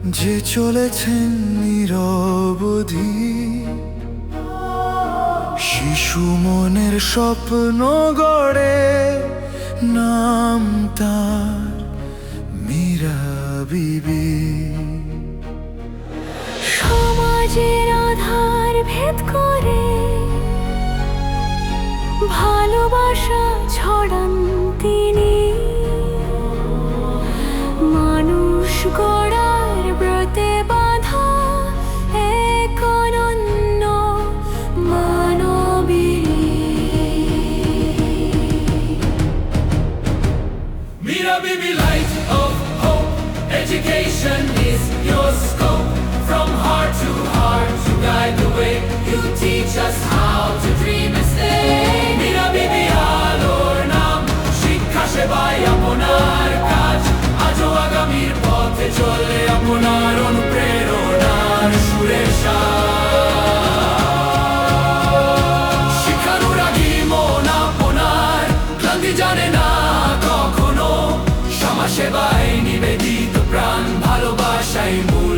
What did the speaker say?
যে চলেছেন নিরবধি, শিশু মনের স্বপ্ন গড়ে, নাম তার মীরা বিবি। সমাজের আধার ভেদ করে ভালোবাসা ছড়ান তিনি, মানুষ গড়ার ব্রতে বাঁধা এক অনন্য মানবী। Mira Bibi, light of hope, education is your scope. From heart to heart, you guide the way, you teach us how to dream and stay. Mira Bibi, আলোর নাম, শিক্ষা সেবায় আপনার কাজ, আজও আগামীর পথে চলে আপনার অনুপ্রেরণার সুরের সাজ। শিক্ষানুরাগী মন আপনার ক্লান্তি জানে না কখনো, সমাজ সেবায় নিবেদিত প্রাণ, ভালোবাসাই মূল